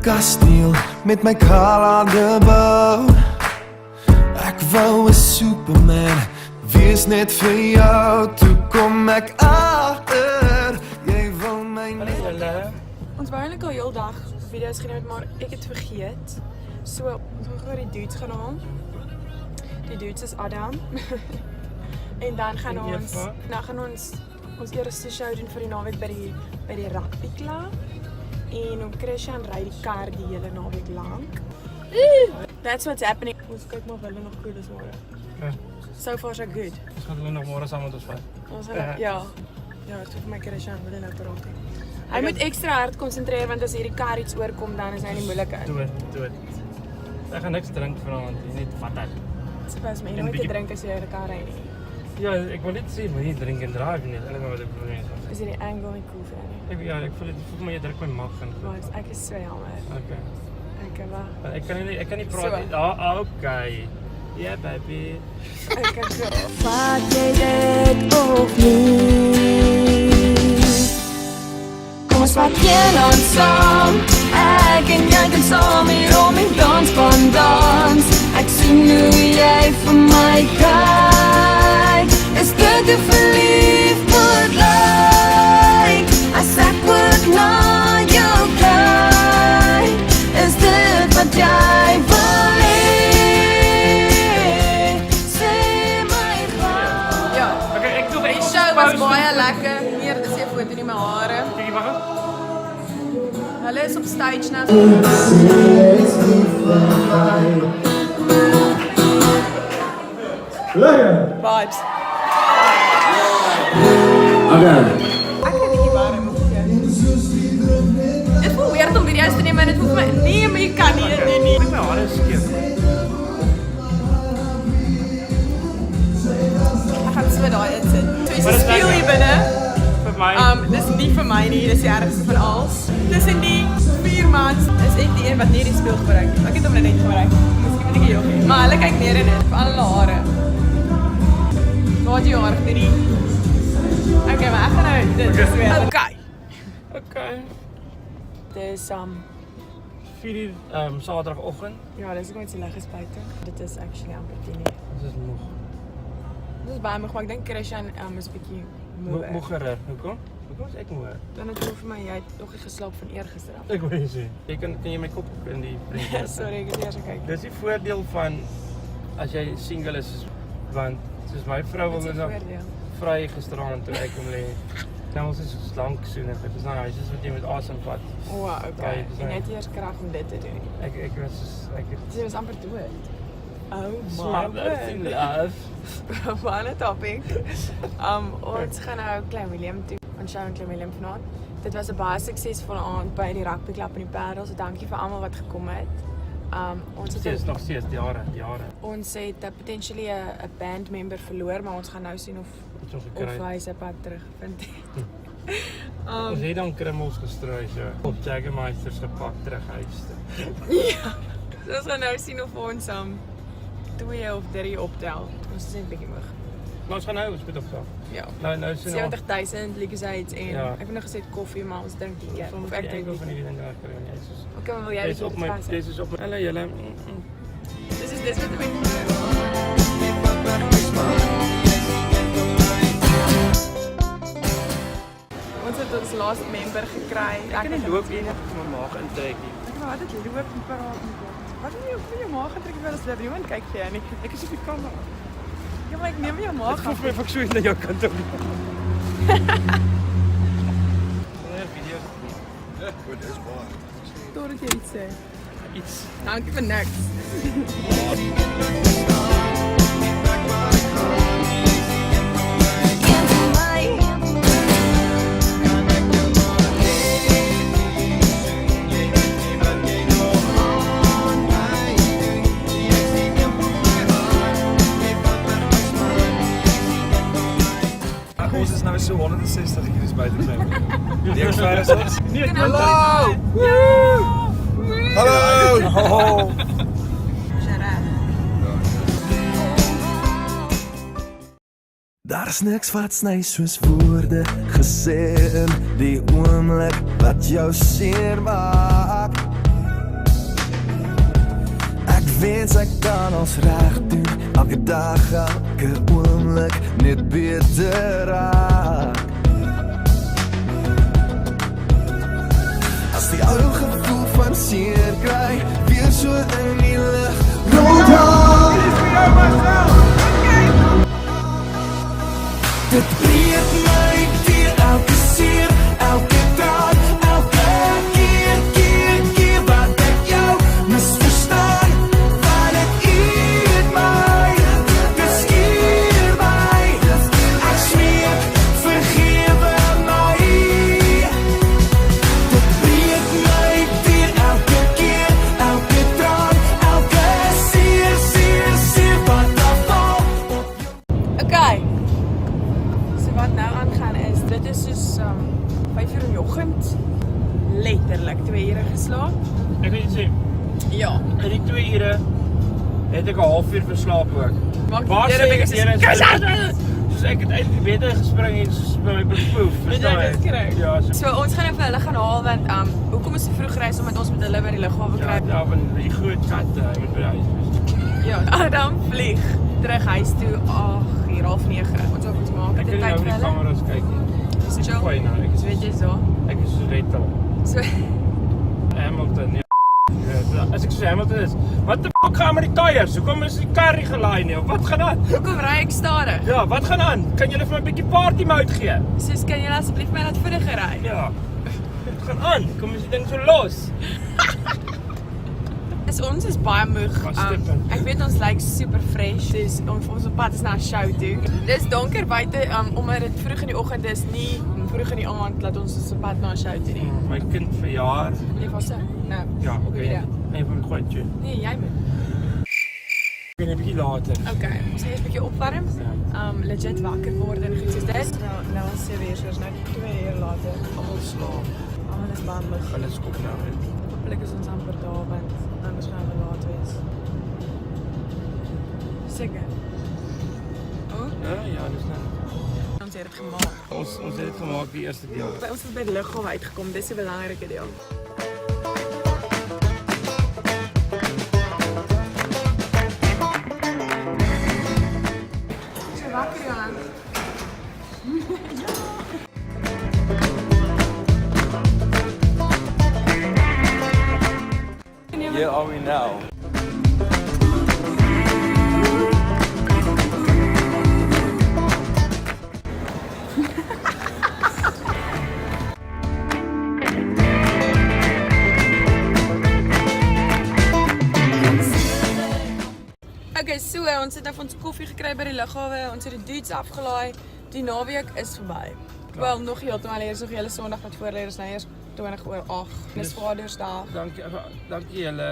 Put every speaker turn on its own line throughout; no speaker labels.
kasteel met my kalade bou. Ek wou 'n Superman wees net vir jou. Toe kom ek agter jy wil my net.
Ons wou eintlik al heel dag video's geneem, maar ek het vergeet. So, ons gaan gou die dudes gaan haal. Die dudes is Adam. En dan gaan ons eerste show doen vir die naweek by die rugby club. En om Christian ry die kar die hele naweek lank. That's what's happening. Ons kyk maar of hulle nog cool is môre. So far so good.
Ons gaan hulle nog môre saam met ons vat.
Ons gaan ja, het hoef my Christian wil nou praat. Hy moet ekstra hard konsentreer want as hierdie kar iets oorkom dan is hy in die moeilikheid.
Dood. Ek gaan niks drink vanaand, net vat hy.
Suppose my nooit te drink as jy in die kar ry nie.
Ja, ek wil net sê, moenie drink en drive nie. Hulle wat ek probleem is.
Is die angle nie cool vir nie?
Ek voel maar jy druk my mag in.
Maar ek is so jammer.
Okay.
Wag.
Ek kan nie praat nie. Okay. Yeah, baby.
Ek kan so.
Vat jy dit of nie? Kom ons vat een saam. Ek en jy kan saam hier om die dansbaan dans. Ek sien hoe jy vir my kyk. Is dit te verlief moet lyk? As ek moet na jou kyk, is dit wat jy wil hê? Sê my graag.
Ja.
Okay, ek doe
Die show was baie lekker. Meer dis jy foto nie my hare.
Kyk, wag.
Hulle is op stage nou.
Lekker!
Vibes.
Okay.
Ek het nie warm gekry. Dit voel weird om video's te neem en dit voel vir my nee, maar jy kan nie dit nie.
My hare is skeef.
Ek gaan so daai insit. So jy
Maar dit
speel
is
hier binne.
Vir my.
Dis nie vir my nie, dis die ergste van alles. Tussen die 4 mans is ek die een wat nie die speel gebruik. Ek het hom net gebruik. Miskien moet ek jou gee. Maar hulle kyk neer in dit vir al hulle hare. Wat jy haar hierdie. Okay, maar ek gaan nou dit weer.
Okay.
Dis
4 uur Saterdagoggend.
ja, dis ek met die lig is buite. Dit is actually amper 10 uur.
Ons is moeg.
Dit is baie moeg, maar ek dink Christian is 'n bietjie moeg.
Moegerer. Hoekom? Hoekom is ek moeër?
Dan het vir my jy het nog nie geslaap van eergister af.
Ek wil nie sê. Kan jy my kop in die prent?
Sorry, ek het eers gekyk.
Dis die voordeel van as jy single is, want soos my vrou wil nog vry gisteraand toe ek hom lê. Nou ons is so slank soenig. Dit is nou hy is wat jy met asem vat.
O, okay. En jy het eers krag om dit te doen.
Ek
Jy was amper dood. Oh
smothered in love.
One topic. Ons gaan nou Klein Willem toe. Ons show in Klein Willem vanaand. Dit was 'n baie suksesvolle aand by die rugby klub in die Parel. So dankie vir almal wat gekom het. Ons het
nog steeds die jare.
Ons het potentially 'n band member verloor, maar ons gaan nou sien of hy sy pad terugvind.
Ons het dan krummels gestrooi so. Op Jaggermeisters gepak terug huis toe.
Ja. So ons gaan nou sien of ons 2 of 3 optel. Ons is net 'n bietjie moeg.
Maar ons gaan nou speel opstaan.
Ja.
Nou sien
70,000 liedjies en
ja.
ek het nog gesê koffie, maar ons drink die keer.
Of ek dink van hierdie ding daar kry jy soos.
Okay, maar wil jy
Dis op my Hallo julle.
Dis wat ek weet. Ons het ons laaste member gekry.
Ek kan nie loop hier net my maag intrek nie.
Ek wou dit loop en praat met jou. Wat doen jy op jou maag getrek wel as jy niemand kyk vir jou nie.
Ek is op die kamera.
Ja, maar ek neem jou maag af.
Ek voel ek so na jou kant toe. Video.
Ja, goed, dis baie.
Totdat jy iets sê.
Iets.
Dankie vir niks.
Ons is nou so 160 hier buite klim. Dink vir ons.
Nee,
Hallo!
Hallo.
Daar's niks wat sny soos woorde gesê in die oomblik wat jou seer maak. wens ek kan ons reg doen. Elke dag, elke oomblik net beter raak. As die ou gevoel van seer kry weer so in die lug rondhang. Dit breek my weer elke seer, elke dag, elke keer wat ek jou misverstaan. Want dit eet my, dit skeer my. Ek smeek, vergewe my. Dit breek my weer elke keer, elke dag, elke seer wat afval op jou.
Okay. So wat nou aangaan is, dit is soos 5 uur in die oggend. Letterlik 2 ure geslaap.
Ek wil sê,
Ja.
in die 2 ure het ek 'n halfuur verslaap ook.
Maak die
Waar
deur
sê
een
ek
bietjie
deur is
soos-
soos ek het uit die bed gespring en soos by my bepoef.
Weet jy dit kry?
Ja, so.
So ons gaan nou vir hulle gaan haal want hoekom is dit vroeg gereis omdat ons met hulle by die lughawe
Ja,
kry.
ja, van die groot kat, hy moet by die huis wees.
Ja, Adam vlieg terug huis toe 8:30. Ons hoop ons maak
Ek
dit
kan nie
tyd
nou
vir
die
hulle.
kameras kyk nie.
Dis
Ek
chill.
gooi nou,
Weet jy so?
ek is so retro.
So
Hamilton, ja. Ja, as ek so Hamilton is, wat die fuck gaan met die tyres? Hoekom is die kar nie gelaai nie? Of wat gaan aan?
hoekom ry ek stadig?
Ja, wat gaan aan? Kan julle vir my 'n bietjie party mode gee?
Soos kan julle asseblief my laat vinniger ry?
Ja. Wat gaan aan? Kom is die ding so los?
Ons is baie moeg.
Gaan stippen.
Ek weet ons lyk super fresh. Dis ons op pad is na 'n show toe. Dis donker buite omdat dit vroeg in die oggend is, nie vroeg in die aand dat ons op pad na 'n show toe nie.
My kind verjaar.
Lief was se. Nou.
Ja,
op
oké.
die video.
Een van die goedje.
Nee, jy moet.
Ek ben 'n bietjie later.
Okay, ons gaan eers 'n bietjie opwarm. Legit wakker word en goed soos dit. Nou is 7 uur, so is nou 2 uur later.
Almal slaap.
Almal is bandig.
Hulle skop nou uit.
Hopelijk is ons amper daar, want anders gaan we laat wees. Seker. Oh,
Ja, dis nou.
ons het dit gemaak.
Ons het dit gemaak die eerste deel.
Ons het by die lughawe uitgekom, dis 'n belangrike deel. So wakker Johan.
Here are we now?
Okay, so ons het nou vir ons koffie gekry by die lughawe. Ons het die dudes afgelaai. Die naweek is verby. Wel nog heeltemal eers nog hele Sondag wat voor lê, is nou eers 20:08. Dis Vadersdag.
Dankie julle.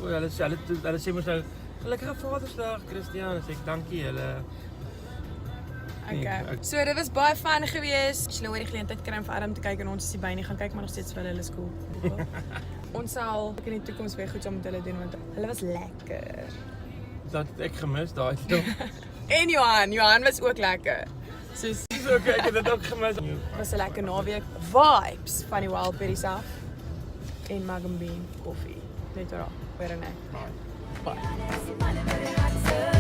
O, hulle sê mos nou gelukkige Vadersdag, Christian. Sê ek dankie julle.
Okay. So dit was baie fun geweest. As jy nou oor die geleentheid kry om vir Adam te kyk en ons is hier by nie gaan kyk maar nog steeds vir hulle is cool. Ons sal in die toekoms weer goed saam met hulle doen want hulle was lekker.
Dat het ek gemis daai ding.
En Johan was ook lekker. Soos
Dis okay, ek het dit ook gemis.
was 'n lekker naweek. Vibes van die Wild Berries af. En Mug and Bean koffie. Net daar. Weer 'n net.
Bye.
Bye.